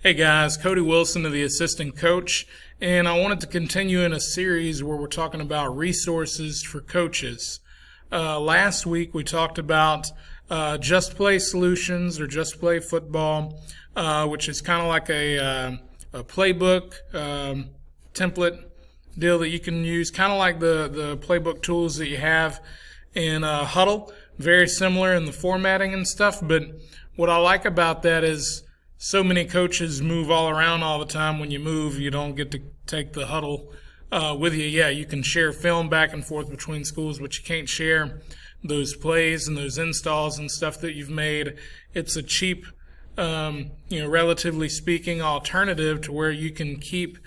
Hey guys, Cody Wilson, the assistant coach, and I wanted to continue in a series where we're talking about resources for coaches. Last week we talked about Just Play Solutions or Just Play Football, which is kind of like a playbook template deal that you can use, kind of like the playbook tools that you have in Huddle. Very similar in the formatting and stuff, but what I like about that is so many coaches move all around all the time. When you move, you don't get to take the huddle with you. Yeah, you can share film back and forth between schools, but you can't share those plays and those installs and stuff that you've made. It's a cheap, relatively speaking, alternative to where you can keep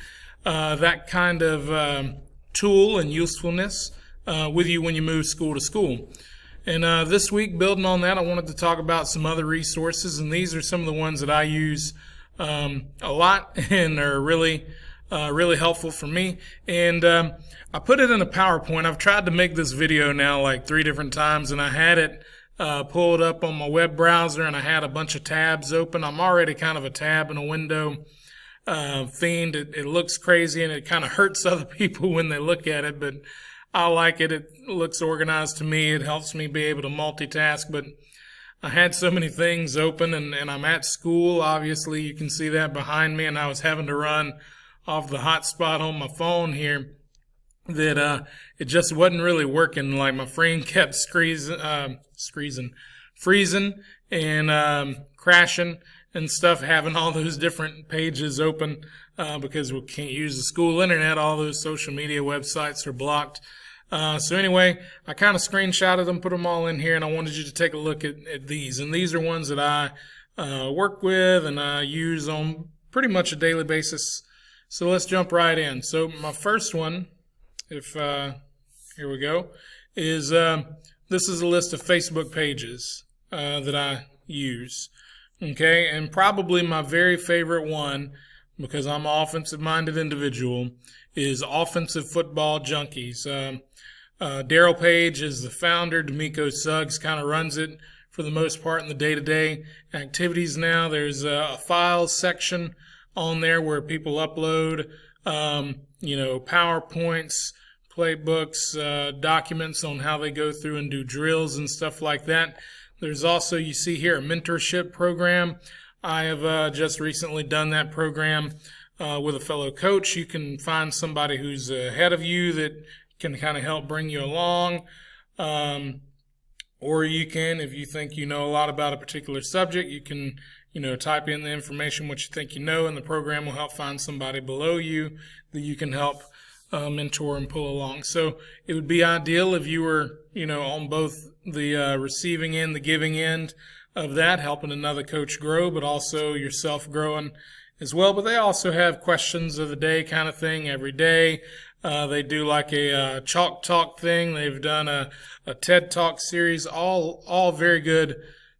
that kind of tool and usefulness with you when you move school to school. And this week, building on that, I wanted to talk about some other resources, and these are some of the ones that I use a lot and are really helpful for me. And I put it in a PowerPoint. I've tried to make this video now like 3 different times, and I had it pulled up on my web browser, and I had a bunch of tabs open. I'm already kind of a tab in a window fiend. It looks crazy, and it kind of hurts other people when they look at it, but I like it. It looks organized to me. It helps me be able to multitask, but I had so many things open, and I'm at school. Obviously, you can see that behind me, and I was having to run off the hotspot on my phone here that it just wasn't really working. Like my frame kept freezing and crashing and stuff, having all those different pages open because we can't use the school internet. All those social media websites are blocked. So anyway, I kind of screenshotted them, put them all in here, and I wanted you to take a look at these. And these are ones that I work with and I use on pretty much a daily basis. So let's jump right in. So my first one, here we go, is this is a list of Facebook pages that I use. Okay, and probably my very favorite one, because I'm an offensive-minded individual, is Offensive Football Junkies. Daryl Page is the founder. D'Amico Suggs kind of runs it for the most part in the day-to-day activities now. There's a files section on there where people upload, PowerPoints, playbooks, documents on how they go through and do drills and stuff like that. There's also, you see here, a mentorship program. I have just recently done that program with a fellow coach. You can find somebody who's ahead of you that can kind of help bring you along. Or you can, if you think you know a lot about a particular subject, you can, type in the information, what you think you know, and the program will help find somebody below you that you can help mentor and pull along. So it would be ideal if you were, on both the receiving end, the giving end of that, helping another coach grow, but also yourself growing as well. But they also have questions of the day kind of thing every day. They do like a chalk talk thing. They've done a TED Talk series, all very good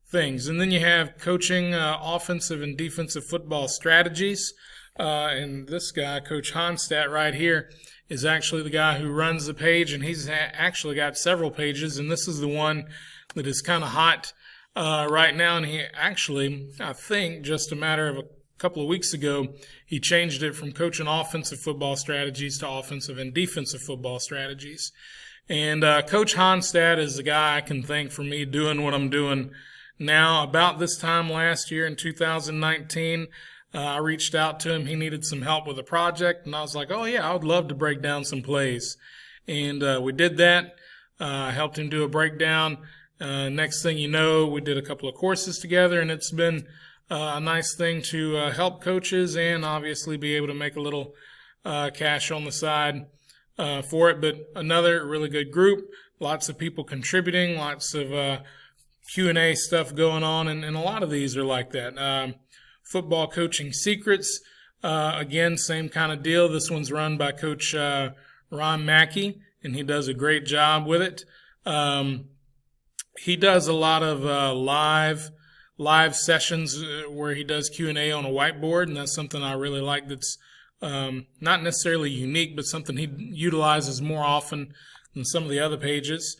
things. And then you have coaching offensive and defensive football strategies. And this guy, Coach Honstadt right here, is actually the guy who runs the page, and he's actually got several pages, and this is the one that is kind of hot right now. And he actually, I think, just a matter of a couple of weeks ago, he changed it from coaching offensive football strategies to offensive and defensive football strategies. And Coach Honstadt is the guy I can thank for me doing what I'm doing now. About this time last year in 2019, I reached out to him. He needed some help with a project, and I was like, oh, yeah, I would love to break down some plays. And we did that. I helped him do a breakdown. Next thing you know, we did a couple of courses together, and it's been a nice thing to help coaches and obviously be able to make a little cash on the side for it. But another really good group, lots of people contributing, lots of Q&A stuff going on, and a lot of these are like that. Football Coaching Secrets, again, same kind of deal. This one's run by Coach Ron Mackey, and he does a great job with it. He does a lot of live sessions where he does Q&A on a whiteboard, and that's something I really like that's not necessarily unique, but something he utilizes more often than some of the other pages.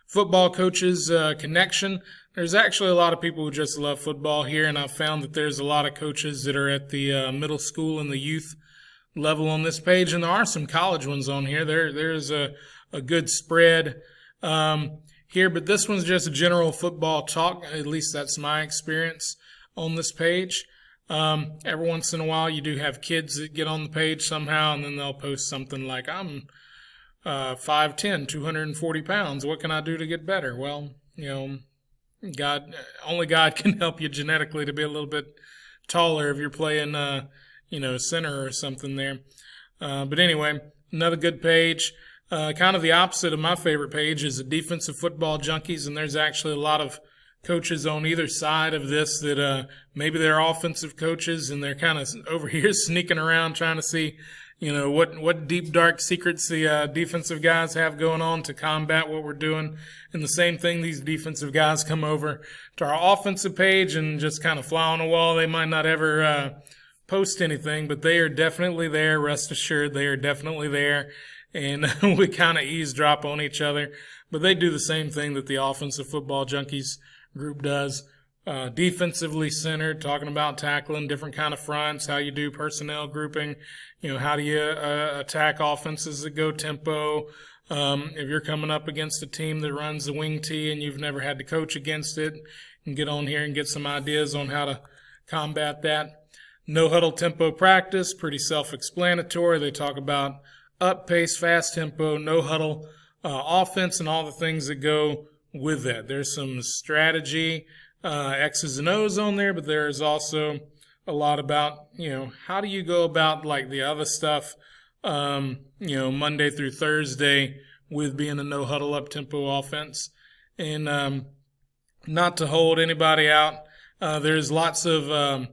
football coaches connection. There's actually a lot of people who just love football here, and I've found that there's a lot of coaches that are at the middle school and the youth level on this page, and there are some college ones on here. There's a good spread here, but this one's just a general football talk. At least that's my experience on this page. Every once in a while, you do have kids that get on the page somehow, and then they'll post something like, I'm 5'10", 240 pounds. What can I do to get better? Well, only God can help you genetically to be a little bit taller if you're playing, center or something there. But anyway, another good page. Kind of the opposite of my favorite page is the defensive football junkies, and there's actually a lot of coaches on either side of this that maybe they're offensive coaches and they're kind of over here sneaking around trying to see, what deep, dark secrets the defensive guys have going on to combat what we're doing. And the same thing, these defensive guys come over to our offensive page and just kind of fly on the wall. They might not ever post anything, but they are definitely there. Rest assured, they are definitely there. And we kind of eavesdrop on each other. But they do the same thing that the offensive football junkies group does. Defensively centered, talking about tackling different kind of fronts, how you do personnel grouping, how do you attack offenses that go tempo. If you're coming up against a team that runs the wing tee and you've never had to coach against it, you can get on here and get some ideas on how to combat that. No huddle tempo practice, pretty self-explanatory. They talk about up pace, fast tempo, no huddle offense, and all the things that go with that. There's some strategy, X's and O's on there, but there is also a lot about, how do you go about like the other stuff, Monday through Thursday with being a no huddle up tempo offense. And not to hold anybody out, there's lots of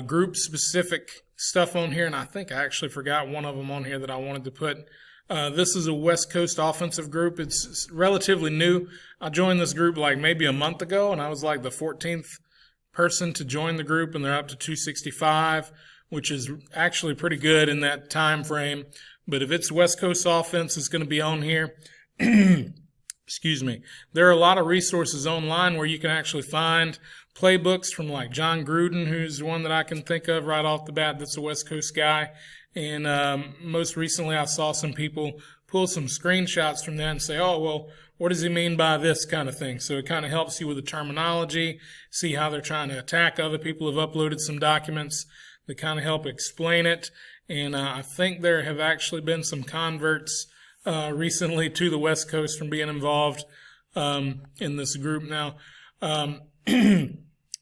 group specific stuff on here, and I think I actually forgot one of them on here that I wanted to put. This is a West Coast offensive group. It's relatively new. I joined this group like maybe a month ago, and I was like the 14th person to join the group, and they're up to 265, which is actually pretty good in that time frame. But if it's West Coast offense, it's going to be on here. Excuse me. There are a lot of resources online where you can actually find playbooks from like John Gruden, who's one that I can think of right off the bat that's a West Coast guy. And most recently I saw some people pull some screenshots from that and say, oh, well, what does he mean by this kind of thing? So it kind of helps you with the terminology, see how they're trying to attack. Other people have uploaded some documents that kind of help explain it. And I think there have actually been some converts recently to the West Coast from being involved in this group. Now, the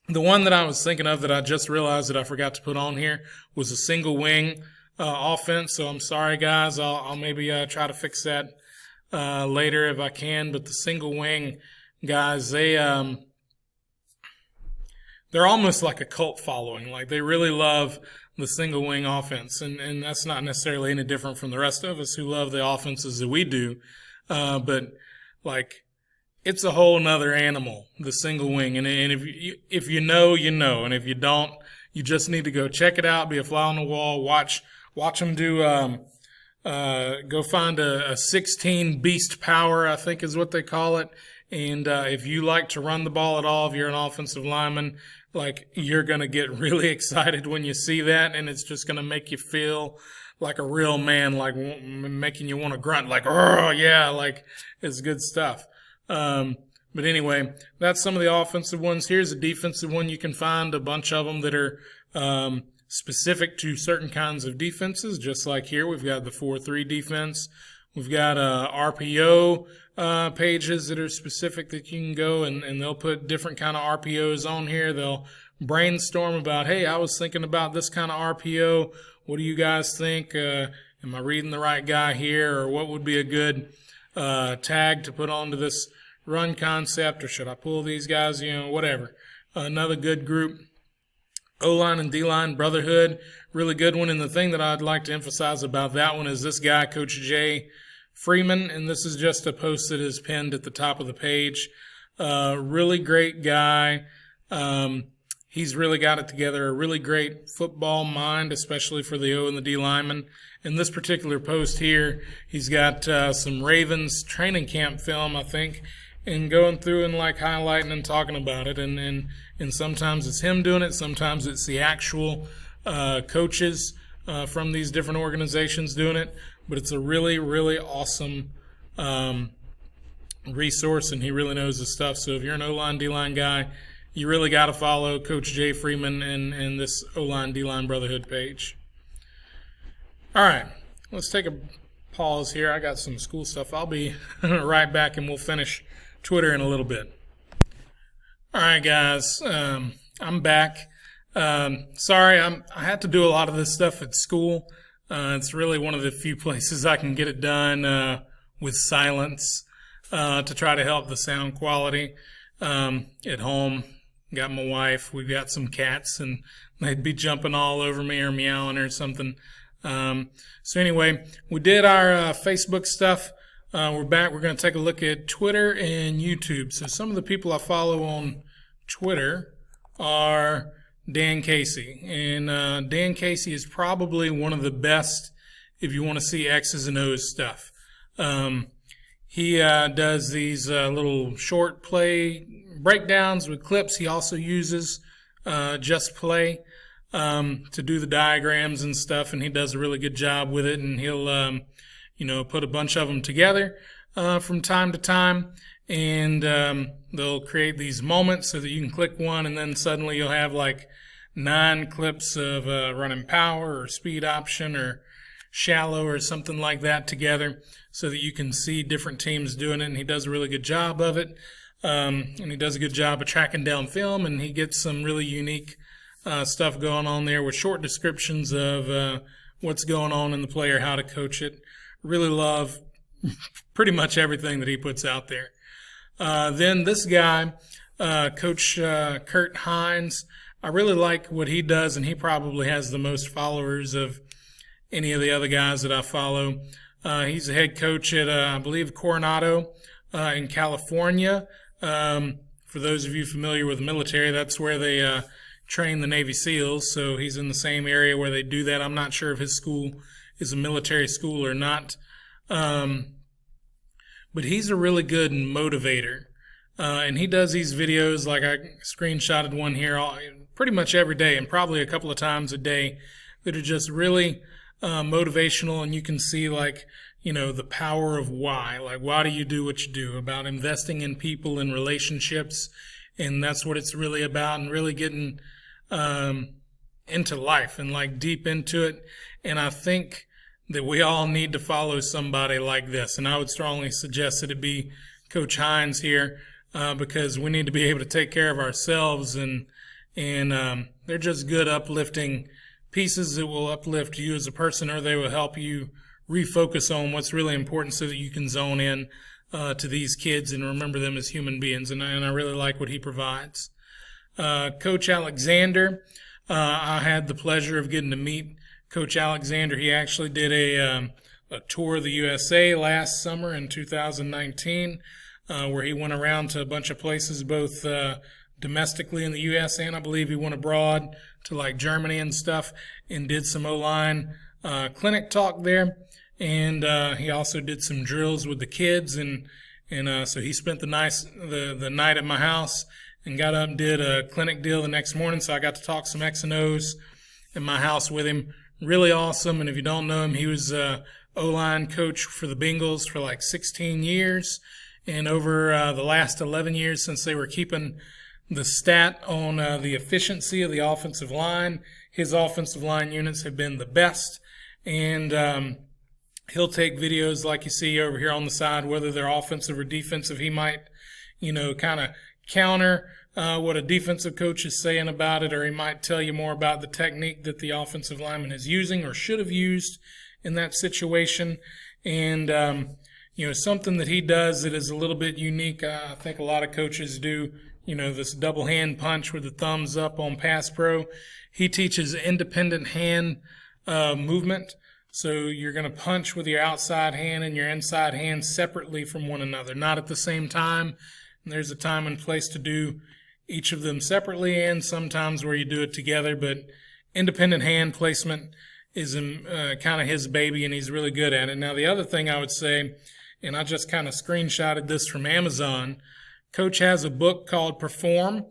one that I was thinking of that I just realized that I forgot to put on here was a single wing offense. So I'm sorry, guys. I'll maybe try to fix that later if I can. But the single wing guys, they're almost like a cult following. Like they really love the single wing offense, and that's not necessarily any different from the rest of us who love the offenses that we do. But like, it's a whole nother animal, the single wing. And if you know, you know. And if you don't, you just need to go check it out, be a fly on the wall, watch them do, go find a 16 beast power, I think is what they call it. And if you like to run the ball at all, if you're an offensive lineman, like you're going to get really excited when you see that. And it's just going to make you feel like a real man, like making you want to grunt, like, oh yeah, like it's good stuff. But anyway, that's some of the offensive ones. Here's a defensive one. You can find a bunch of them that are specific to certain kinds of defenses. Just like here, we've got the 4-3 defense. We've got RPO pages that are specific that you can go and they'll put different kind of RPOs on here. They'll brainstorm about, hey, I was thinking about this kind of RPO. What do you guys think? Am I reading the right guy here? Or what would be a good tag to put onto this run concept? Or should I pull these guys? Whatever. Another good group. O-line and D-line brotherhood, really good one. And the thing that I'd like to emphasize about that one is this guy, Coach Jay Freeman, and this is just a post that is pinned at the top of the page. Really great guy. He's really got it together, a really great football mind, especially for the O and the D linemen. In this particular post here, he's got some Ravens training camp film, I think, and going through and like highlighting and talking about it. And sometimes it's him doing it, sometimes it's the actual coaches from these different organizations doing it. But it's a really, really awesome resource, and he really knows his stuff. So if you're an O-line, D-line guy, you really got to follow Coach Jay Freeman and this O-line, D-line Brotherhood page. All right, let's take a pause here. I got some school stuff. I'll be right back, and we'll finish Twitter in a little bit. All right, guys, I'm back. Sorry, I had to do a lot of this stuff at school. It's really one of the few places I can get it done with silence to try to help the sound quality. At home, got my wife, we've got some cats, and they'd be jumping all over me or meowing or something. So anyway, we did our Facebook stuff. We're back. We're going to take a look at Twitter and YouTube. So some of the people I follow on Twitter are Dan Casey. And Dan Casey is probably one of the best if you want to see X's and O's stuff. He does these little short play breakdowns with clips. He also uses Just Play to do the diagrams and stuff, and he does a really good job with it. And he'll, put a bunch of them together from time to time, and they'll create these moments so that you can click one, and then suddenly you'll have like 9 clips of running power or speed option or shallow or something like that together so that you can see different teams doing it, and he does a really good job of it. And he does a good job of tracking down film, and he gets some really unique stuff going on there with short descriptions of what's going on in the play or how to coach it. Really love pretty much everything that he puts out there. Then this guy, Coach Kurt Hines, I really like what he does, and he probably has the most followers of any of the other guys that I follow. He's a head coach at, I believe, Coronado in California. For those of you familiar with the military, that's where they train the Navy SEALs, so he's in the same area where they do that. I'm not sure if his school is a military school or not. But he's a really good motivator. And he does these videos, like I screenshotted one here, pretty much every day and probably a couple of times a day, that are just really motivational, and you can see the power of why. Like, why do you do what you do? About investing in people and relationships, and that's what it's really about, and really getting into life and deep into it. And I think that we all need to follow somebody like this, and I would strongly suggest that it be Coach Hines here, because we need to be able to take care of ourselves, and they're just good uplifting pieces that will uplift you as a person, or they will help you refocus on what's really important so that you can zone in to these kids and remember them as human beings. And I really like what he provides. Coach Alexander, I had the pleasure of getting to meet Coach Alexander. He actually did a tour of the USA last summer in 2019, where he went around to a bunch of places, both domestically in the U.S. and I believe he went abroad to Germany and stuff, and did some O-line clinic talk there. And he also did some drills with the kids, and so he spent the night at my house and got up and did a clinic deal the next morning. So I got to talk some X and O's in my house with him. Really awesome. And if you don't know him, he was O-line coach for the Bengals for 16 years. And over the last 11 years, since they were keeping the stat on the efficiency of the offensive line, his offensive line units have been the best. And he'll take videos like you see over here on the side, whether they're offensive or defensive. He might, kind of counter what a defensive coach is saying about it, or he might tell you more about the technique that the offensive lineman is using or should have used in that situation. And, something that he does that is a little bit unique, I think a lot of coaches do, this double hand punch with the thumbs up on Pass Pro. He teaches independent hand movement. So you're going to punch with your outside hand and your inside hand separately from one another, not at the same time. And there's a time and place to do each of them separately and sometimes where you do it together, but independent hand placement is kind of his baby, and he's really good at it. Now, the other thing I would say, and I just kind of screenshotted this from Amazon, Coach has a book called Perform,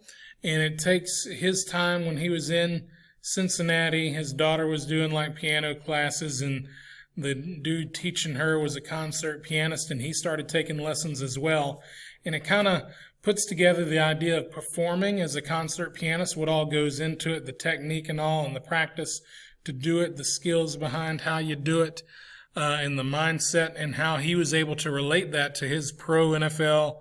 and it takes his time when he was in Cincinnati. His daughter was doing like piano classes, and the dude teaching her was a concert pianist, and he started taking lessons as well. And it kind of puts together the idea of performing as a concert pianist, what all goes into it, the technique and all, and the practice to do it, the skills behind how you do it, and the mindset, and how he was able to relate that to his pro NFL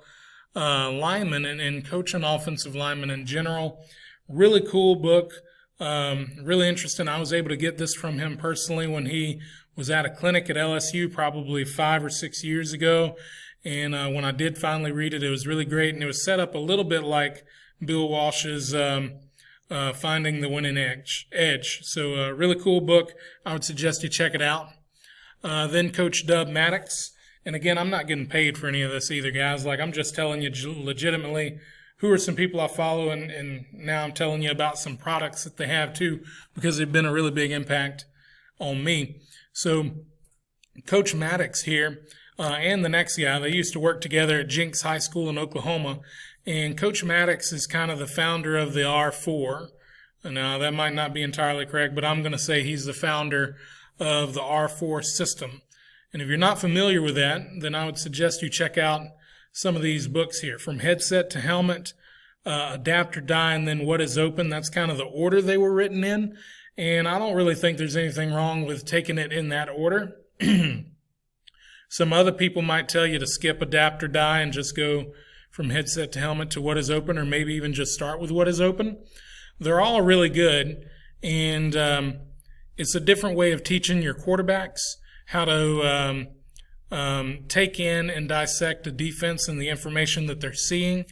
linemen and coaching offensive linemen in general. Really cool book, really interesting. I was able to get this from him personally when he was at a clinic at LSU probably 5 or 6 years ago. And when I did finally read it, it was really great. And it was set up a little bit like Bill Walsh's Finding the Winning Edge. So really cool book. I would suggest you check it out. Then Coach Dub Maddox. And again, I'm not getting paid for any of this either, guys. Like, I'm just telling you legitimately who are some people I follow, and now I'm telling you about some products that they have too, because they've been a really big impact on me. So Coach Maddox here, and the next guy, they used to work together at Jenks High School in Oklahoma. And Coach Maddox is kind of the founder of the R4. Now, that might not be entirely correct, but I'm going to say he's the founder of the R4 system. And if you're not familiar with that, then I would suggest you check out some of these books here, From Headset to Helmet, Adapt or Die, and then What is Open. That's kind of the order they were written in. And I don't really think there's anything wrong with taking it in that order. Some other people might tell you to skip Adapt or Die and just go From Headset to Helmet to What is Open, or maybe even just start with What is Open. They're all really good, and it's a different way of teaching your quarterbacks how to take in and dissect a defense and the information that they're seeing.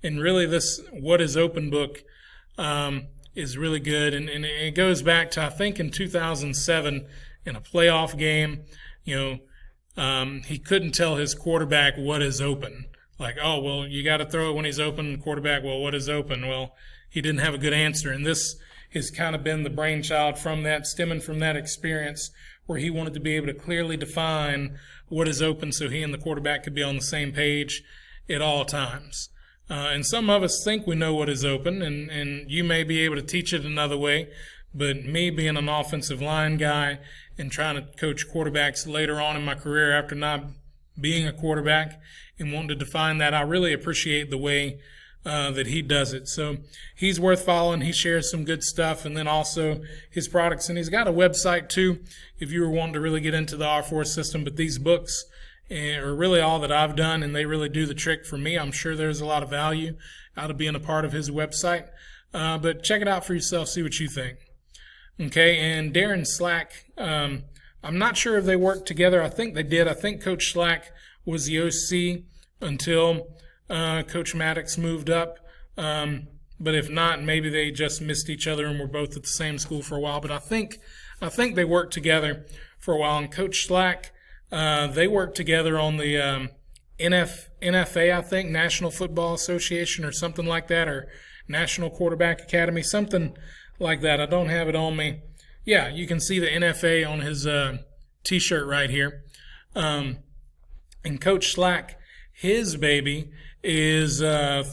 And really, this What is Open book is really good. And it goes back to, I think, in 2007 in a playoff game, he couldn't tell his quarterback what is open. Like, oh, well, you got to throw it when he's open. Quarterback, well, what is open? Well, he didn't have a good answer. And this has kind of been the brainchild from that, stemming from that experience, where he wanted to be able to clearly define what is open so he and the quarterback could be on the same page at all times. And some of us think we know what is open, and you may be able to teach it another way, but me being an offensive line guy and trying to coach quarterbacks later on in my career after not being a quarterback and wanting to define that, I really appreciate the way that he does it. So he's worth following. He shares some good stuff, and then also his products. And he's got a website too if you were wanting to really get into the R4 system. But these books are really all that I've done, and they really do the trick for me. I'm sure there's a lot of value out of being a part of his website. But check it out for yourself, see what you think. Okay, and Darren Slack, I'm not sure if they worked together. I think they did. I think Coach Slack was the OC until Coach Maddox moved up. But if not, maybe they just missed each other and were both at the same school for a while. But I think they worked together for a while. And Coach Slack, they worked together on the NFA, I think, National Football Association or something like that, or National Quarterback Academy, something like that. I don't have it on me. Yeah, you can see the NFA on his T-shirt right here. And Coach Slack, his baby is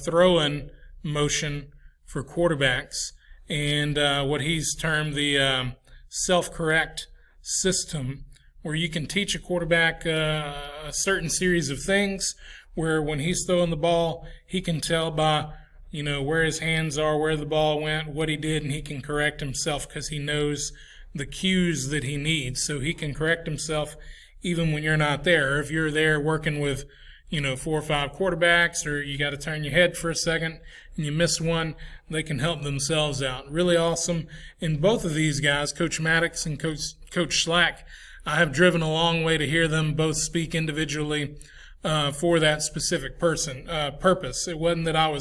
throwing motion for quarterbacks, and what he's termed the self-correct system, where you can teach a quarterback a certain series of things where when he's throwing the ball, he can tell by where his hands are, where the ball went, what he did, and he can correct himself because he knows the cues that he needs. So he can correct himself even when you're not there. Or if you're there working with 4 or 5 quarterbacks, or you got to turn your head for a second and you miss one, they can help themselves out. Really awesome. And both of these guys, Coach Maddox and Coach Slack, I have driven a long way to hear them both speak individually for that specific purpose. It wasn't that I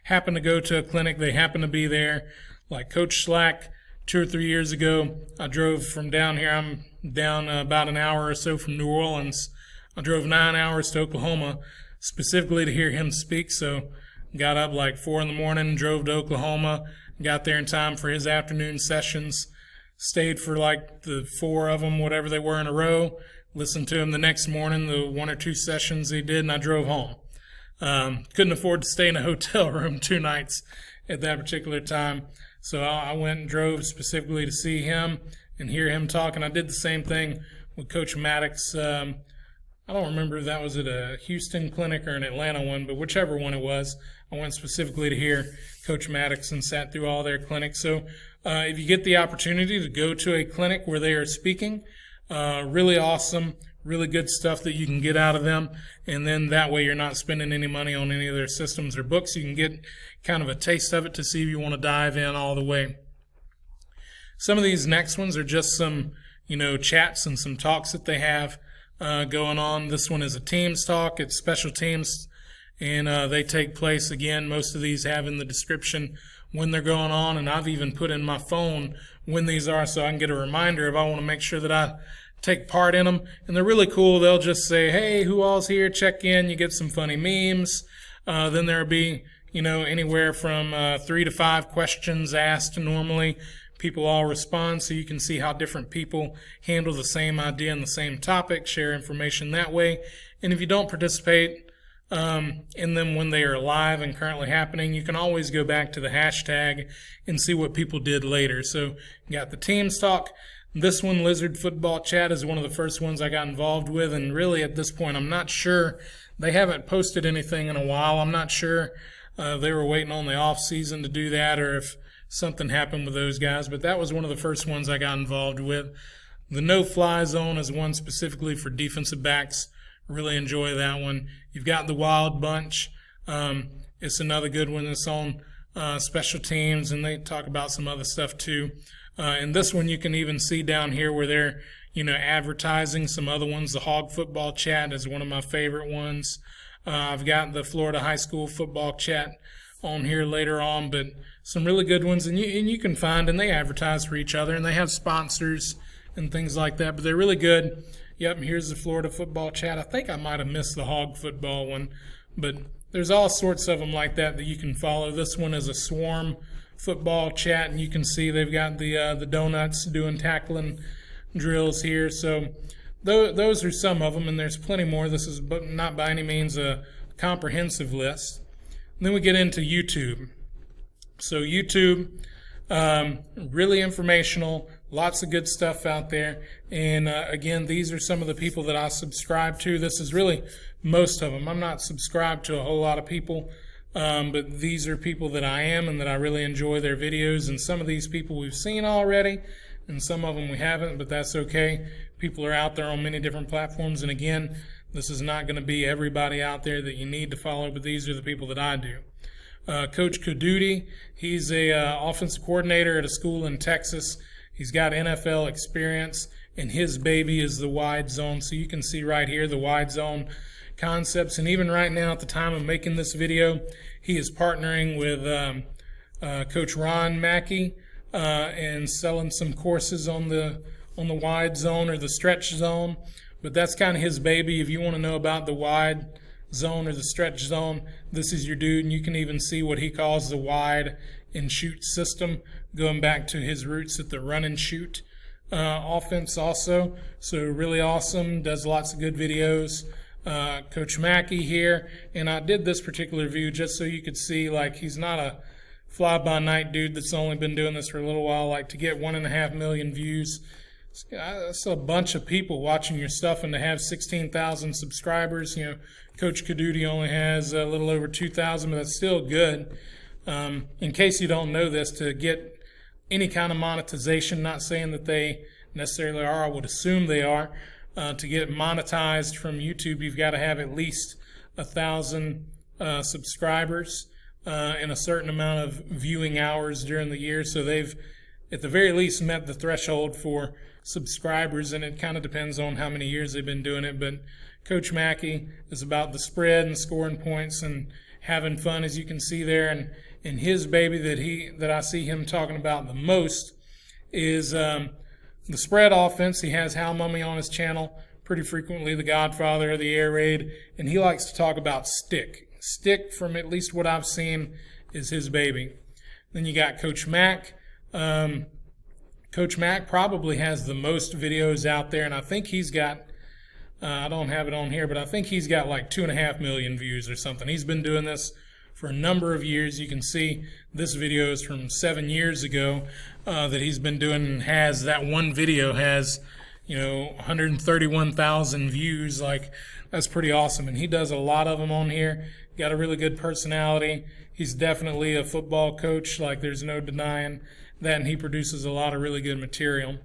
happened to go to a clinic. They happened to be there. Like Coach Slack, 2 or 3 years ago, I drove from down here. I'm down about an hour or so from New Orleans. I drove 9 hours to Oklahoma specifically to hear him speak. So got up like 4 in the morning, drove to Oklahoma, got there in time for his afternoon sessions, stayed for like the 4 of them, whatever they were in a row, listened to him the next morning, the 1 or 2 sessions he did, and I drove home. Couldn't afford to stay in a hotel room 2 nights at that particular time. So I went and drove specifically to see him and hear him talk. And I did the same thing with Coach Maddox. I don't remember if that was at a Houston clinic or an Atlanta one, but whichever one it was, I went specifically to hear Coach Maddox and sat through all their clinics. So if you get the opportunity to go to a clinic where they are speaking, really awesome, really good stuff that you can get out of them. And then that way you're not spending any money on any of their systems or books. You can get kind of a taste of it to see if you want to dive in all the way. Some of these next ones are just some, chats and some talks that they have going on. This one is a teams talk. It's special teams, and they take place, again, most of these have in the description when they're going on, and I've even put in my phone when these are so I can get a reminder if I want to make sure that I take part in them. And they're really cool. They'll just say, hey, who all's here? Check in. You get some funny memes. Then there'll be, anywhere from 3 to 5 questions asked normally. People all respond, so you can see how different people handle the same idea and the same topic, share information that way. And if you don't participate in them when they are live and currently happening, you can always go back to the hashtag and see what people did later. So you got the teams talk. This one, Lizard Football Chat, is one of the first ones I got involved with, and really at this point I'm not sure. They haven't posted anything in a while. I'm not sure they were waiting on the off season to do that or if something happened with those guys, but that was one of the first ones I got involved with. The no-fly zone is one specifically for defensive backs. Really enjoy that one. You've got the Wild Bunch. It's another good one that's on special teams, and they talk about some other stuff too. And this one you can even see down here where they're, advertising some other ones. The Hog Football Chat is one of my favorite ones. I've got the Florida High School Football Chat on here later on, but some really good ones, and you can find, and they advertise for each other, and they have sponsors and things like that, but they're really good. Yep, here's the Florida Football Chat. I think I might have missed the Hog Football one, but there's all sorts of them like that you can follow. This one is a Swarm Football Chat, and you can see they've got the donuts doing tackling drills here. So those are some of them, and there's plenty more. This is not by any means a comprehensive list. And then we get into YouTube. So YouTube, really informational, lots of good stuff out there. And again, these are some of the people that I subscribe to. This is really most of them. I'm not subscribed to a whole lot of people, but these are people that I am and that I really enjoy their videos. And some of these people we've seen already, and some of them we haven't, but that's okay. People are out there on many different platforms. And again, this is not going to be everybody out there that you need to follow, but these are the people that I do. Coach Kadudi, he's a offensive coordinator at a school in Texas. He's got NFL experience, and his baby is the wide zone. So you can see right here the wide zone concepts. And even right now, at the time of making this video, he is partnering with Coach Ron Mackey and selling some courses on the wide zone or the stretch zone. But that's kind of his baby. If you want to know about the wide zone or the stretch zone, this is your dude. And you can even see what he calls the wide and shoot system, going back to his roots at the run and shoot offense also. So really awesome, does lots of good videos. Coach Mackey here, and I did this particular view just so you could see, like, he's not a fly-by-night dude that's only been doing this for a little while. Like, to get 1.5 million views, that's a bunch of people watching your stuff, and to have 16,000 subscribers, Coach Kadudi only has a little over 2,000, but that's still good. In case you don't know this, to get any kind of monetization, not saying that they necessarily are, I would assume they are, to get monetized from YouTube, you've got to have at least 1,000 subscribers and a certain amount of viewing hours during the year. So they've, at the very least, met the threshold for subscribers, and it kind of depends on how many years they've been doing it. But Coach Mackey is about the spread and scoring points and having fun, as you can see there. And his baby that I see him talking about the most is the spread offense. He has Hal Mummy on his channel pretty frequently, the godfather of the air raid, and he likes to talk about stick stick, from at least what I've seen, is his baby. Then you got Coach Mack. Coach Mack probably has the most videos out there, and I think he's got, I don't have it on here, but I think he's got like 2.5 million views or something. He's been doing this for a number of years. You can see this video is from 7 years ago that he's been doing, and has that one video has 131,000 views. Like, that's pretty awesome. And he does a lot of them on here. Got a really good personality. He's definitely a football coach. Like, there's no denying that. And he produces a lot of really good material.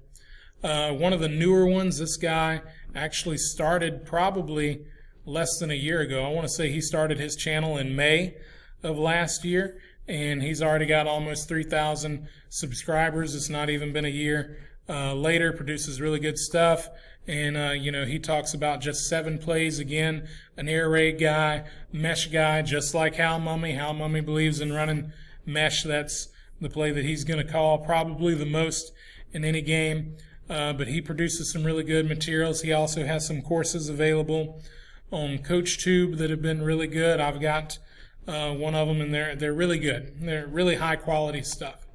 One of the newer ones, this guy actually started probably less than a year ago. I want to say he started his channel in May of last year, and he's already got almost 3,000 subscribers. It's not even been a year later. Produces really good stuff. And, he talks about just 7 plays. Again, an air raid guy, mesh guy, just like Hal Mummy. Hal Mummy believes in running mesh. That's the play that he's going to call probably the most in any game. But he produces some really good materials. He also has some courses available on CoachTube that have been really good. I've got one of them, and they're really good. They're really high-quality stuff.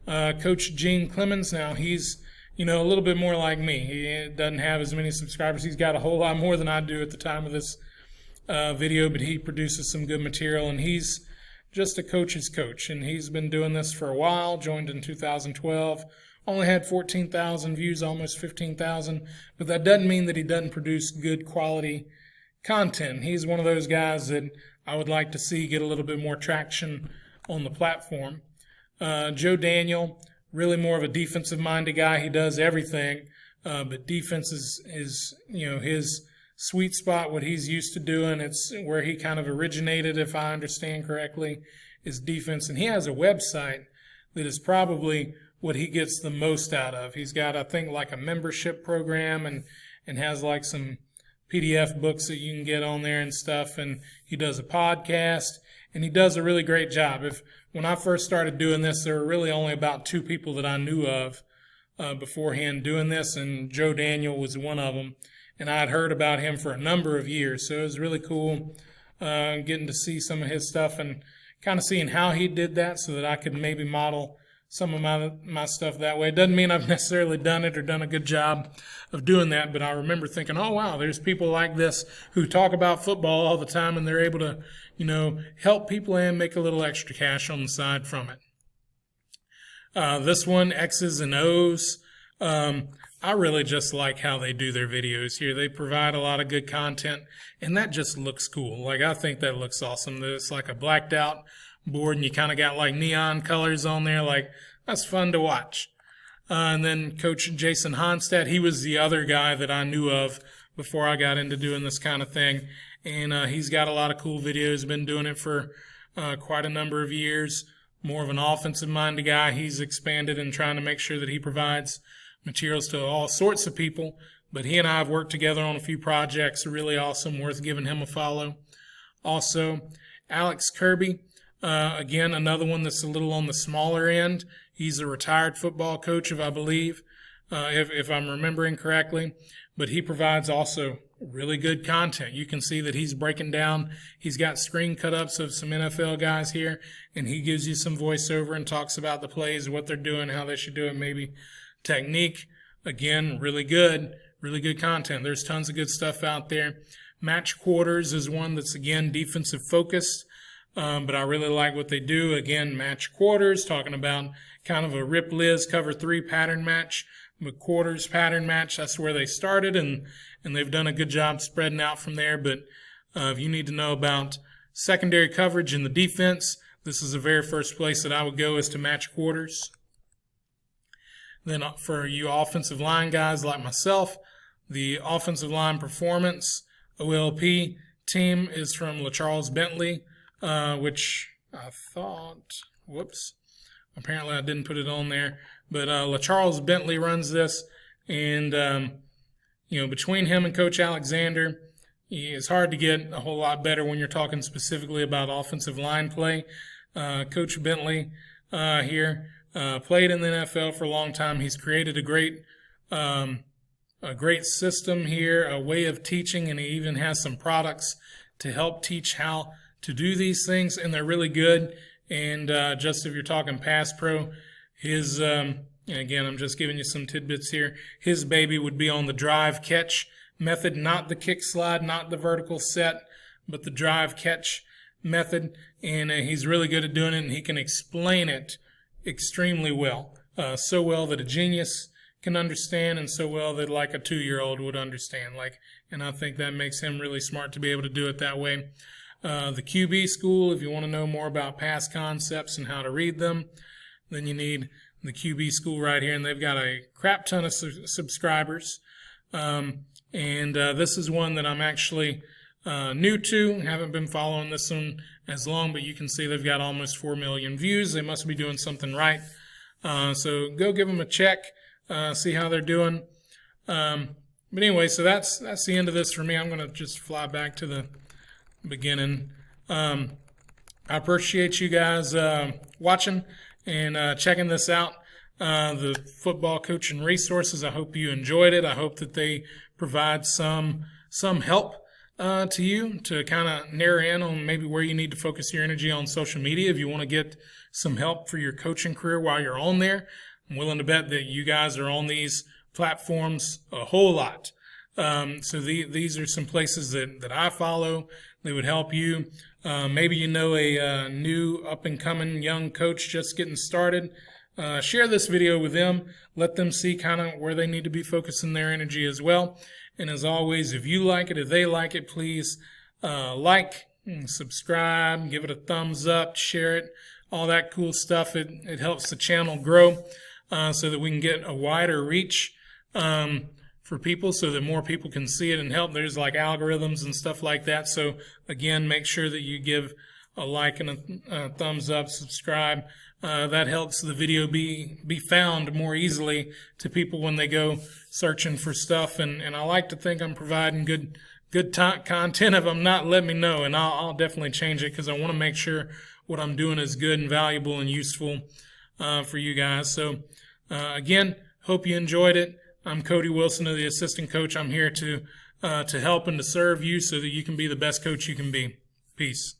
Coach Gene Clemens, now he's a little bit more like me. He doesn't have as many subscribers. He's got a whole lot more than I do at the time of this video, but he produces some good material, and he's just a coach's coach, and he's been doing this for a while. Joined in 2012. Only had 14,000 views, almost 15,000, but that doesn't mean that he doesn't produce good quality content. He's one of those guys that I would like to see get a little bit more traction on the platform. Joe Daniel, really more of a defensive-minded guy. He does everything, but defense is his sweet spot, what he's used to doing. It's where he kind of originated, if I understand correctly, is defense. And he has a website that is probably what he gets the most out of. He's got, I think, like a membership program, and has like some PDF books that you can get on there and stuff. And he does a podcast, and he does a really great job. When I first started doing this, there were really only about 2 people that I knew of beforehand doing this, and Joe Daniel was one of them. And I had heard about him for a number of years, so it was really cool getting to see some of his stuff and kind of seeing how he did that, so that I could maybe model some of my stuff that way. It doesn't mean I've necessarily done it or done a good job of doing that, but I remember thinking, oh, wow, there's people like this who talk about football all the time, and they're able to, help people and make a little extra cash on the side from it. This one, X's and O's. I really just like how they do their videos here. They provide a lot of good content, and that just looks cool. Like, I think that looks awesome. It's like a blacked out board, and you kind of got like neon colors on there. Like, that's fun to watch. And then Coach Jason Honstadt, he was the other guy that I knew of before I got into doing this kind of thing. And he's got a lot of cool videos, been doing it for quite a number of years. More of an offensive-minded guy. He's expanded and trying to make sure that he provides materials to all sorts of people. But he and I have worked together on a few projects. Really awesome, worth giving him a follow. Also, Alex Kirby. Again, another one that's a little on the smaller end. He's a retired football coach, I believe, if I'm remembering correctly. But he provides also really good content. You can see that he's breaking down. He's got screen cut-ups of some NFL guys here, and he gives you some voiceover and talks about the plays, what they're doing, how they should do it, maybe technique. Again, really good content. There's tons of good stuff out there. Match Quarters is one that's, again, defensive focused. But I really like what they do. Again, match quarters, talking about kind of a Rip Liz cover 3 pattern match, but quarters pattern match, that's where they started, and they've done a good job spreading out from there. But if you need to know about secondary coverage in the defense, this is the very first place that I would go, is to Match Quarters. Then for you offensive line guys like myself, the Offensive Line Performance, OLP team, is from LaCharles Bentley, which I thought, apparently I didn't put it on there, but LaCharles Bentley runs this, and between him and Coach Alexander, it's hard to get a whole lot better when you're talking specifically about offensive line play. Coach Bentley here played in the NFL for a long time. He's created a great system here, a way of teaching, and he even has some products to help teach how do these things, and they're really good. And just if you're talking pass pro, his and again, I'm just giving you some tidbits here. His baby would be on the drive catch method, not the kick slide, not the vertical set, but the drive catch method. And he's really good at doing it, and he can explain it extremely well. So well that a genius can understand, and so well that like a 2-year-old would understand. And I think that makes him really smart to be able to do it that way. The QB school, if you want to know more about pass concepts and how to read them, then you need the QB school right here, and they've got a crap ton of subscribers. This is one that I'm actually new to. Haven't been following this one as long, but you can see they've got almost 4 million views. They must be doing something right. So go give them a check, see how they're doing. But anyway, so that's the end of this for me. I'm going to just fly back to the beginning. I appreciate you guys watching and checking this out. The football coaching resources, I hope you enjoyed it. I hope that they provide some help to you to kind of narrow in on maybe where you need to focus your energy on social media. If you want to get some help for your coaching career while you're on there, I'm willing to bet that you guys are on these platforms a whole lot. So these are some places that I follow that would help you. Maybe you know a new up-and-coming young coach just getting started. Share this video with them. Let them see kind of where they need to be focusing their energy as well. And as always, if you like it, if they like it, please like, subscribe, give it a thumbs up, share it, all that cool stuff. It helps the channel grow so that we can get a wider reach for people, so that more people can see it and help. There's like algorithms and stuff like that. So again, make sure that you give a like and a thumbs up, subscribe. That helps the video be found more easily to people when they go searching for stuff. And I like to think I'm providing good content. If I'm not, let me know, and I'll definitely change it, because I want to make sure what I'm doing is good and valuable and useful for you guys. So again, hope you enjoyed it. I'm Cody Wilson, the assistant coach. I'm here to help and to serve you so that you can be the best coach you can be. Peace.